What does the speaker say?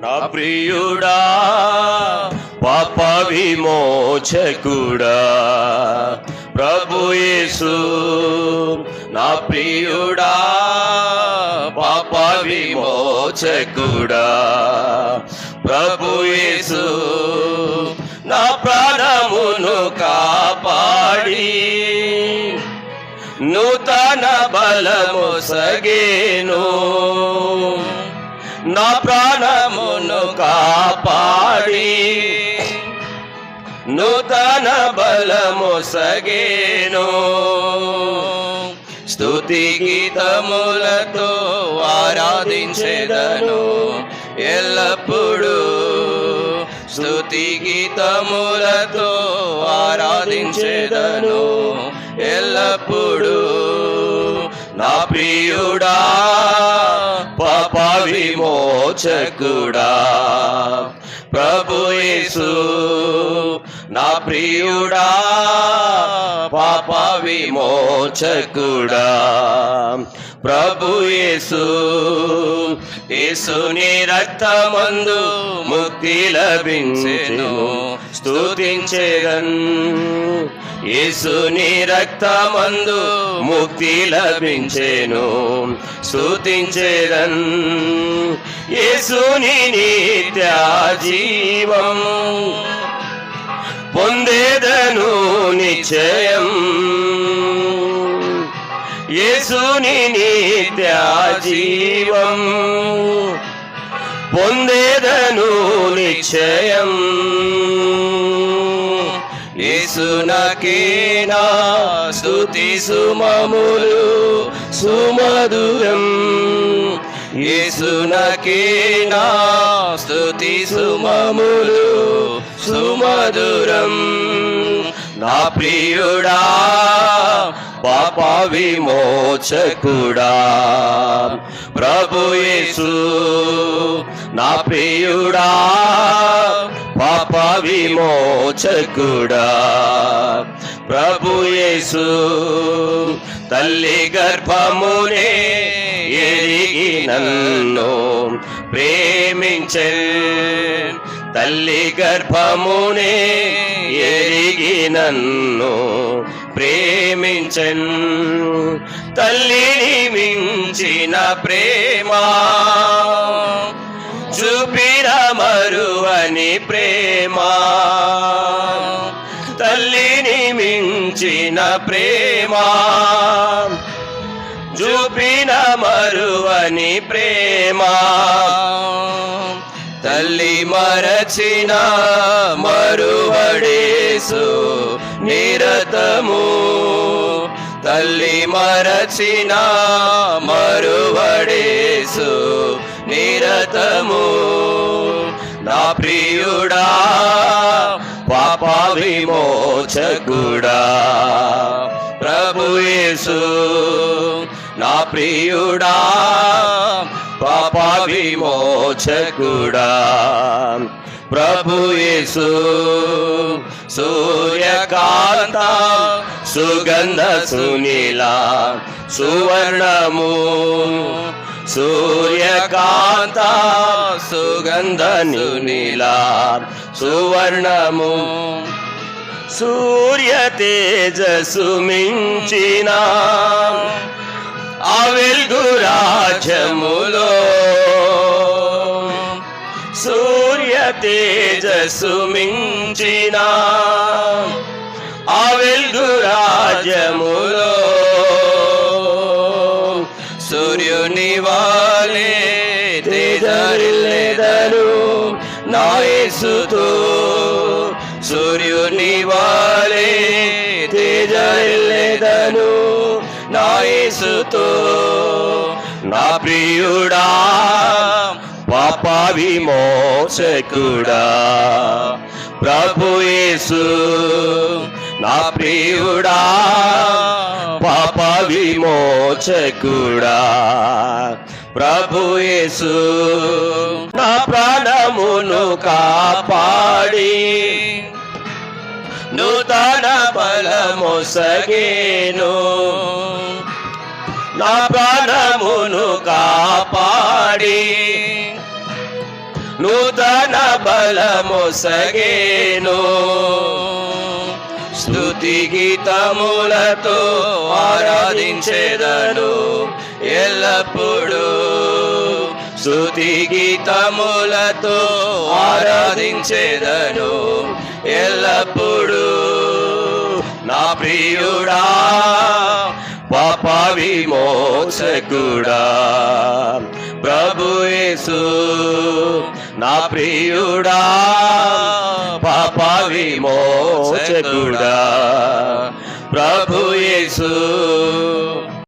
నా ప్రియుడా పాప విమోచకుడా ప్రభు యేసు, నా ప్రియుడా పాప విమోచకుడా ప్రభు యేసు, నా ప్రాణమును కాపాడి నూతన బలము సగేను, నా ప్రాణమును కాపాడి నూతన బలము సగేను. స్తుతి గీతములతో ఆరాధించెదను ఎల్లప్పుడూ, స్తుతి గీతములతో ఆరాధించెదను ఎల్లప్పుడూ. నా ప్రియుడా పాప విమోచకుడా ప్రభు యేసు, నా ప్రియుడా పాప విమోచకుడా ప్రభు యేసు. యేసుని రక్తమందు ముక్తి లభించెను స్తుతించెదన్, యేసుని రక్తమందు ముక్తి లభించెను స్తుతించెదన్. యేసుని నిత్య జీవం పొందేదను నిశ్చయం, యేసుని నిత్య జీవం పొందేదను నిశ్చయం. యేసునకేనా స్తుతి సుమములు సుమధురం, యేసునకేనా స్తుతి సుమములు సుమధురం. నా ప్రియుడా పాప విమోచకుడా ప్రభు యేసు, నా ప్రియుడా పాప విమోచకుడా ప్రభు యేసు. తల్లి గర్భమునే ఎరిగి నన్ను ప్రేమించెన్, తల్లి గర్భమునే ఎరిగి నన్ను ప్రేమించెన్. తల్లిని మించిన ప్రేమ చూపిన మరువని ప్రేమ, తల్లిని మించిన ప్రేమ చూపిన మరువని ప్రేమ. తల్లి మరచిన మరువడేసు నిరతము, తల్లి మరచిన మరువడేసు నిరతము. నా ప్రియుడా పాప విమోచకుడా ప్రభు యేసు, నా ప్రియుడా పాప విమోచకుడా ప్రభు యేసు. సూర్యకాంత సుగంధ సునీల సువర్ణము, సూర్యకాంత సుగంధ సునీల సువర్ణము. సూర్య తేజస్సు మించిన ఆ వెలుగు రాజ్యములో, సూర్య తేజస్సు మించిన ఆ వెలుగు రాజ్యములో. సూర్యుని వాలే తేజరిల్లెదను నా యేసుతో, సూర్యుని వాలే తేజరిల్లెదను నా యేసుతో. నా ప్రియుడా పాప విమోచకుడా ప్రభు యేసు, నా ప్రియుడా పాప విమోచకుడా ప్రభు యేసు. నా ప్రాణమును కాపాడి నూతన బలము సగేను, నా ప్రాణమును కాపాడి నూతన బలమొసగేను స్తుతి గీతములతో ఆరాధించెదను ఎల్లప్పుడూ స్తుతి గీతములతో ఆరాధించెదను ఎల్లప్పుడూ నా ప్రియుడా పాప విమోచకుడా ప్రభు యేసు నా ప్రియుడా పాప విమోచకుడా ప్రభు యేసు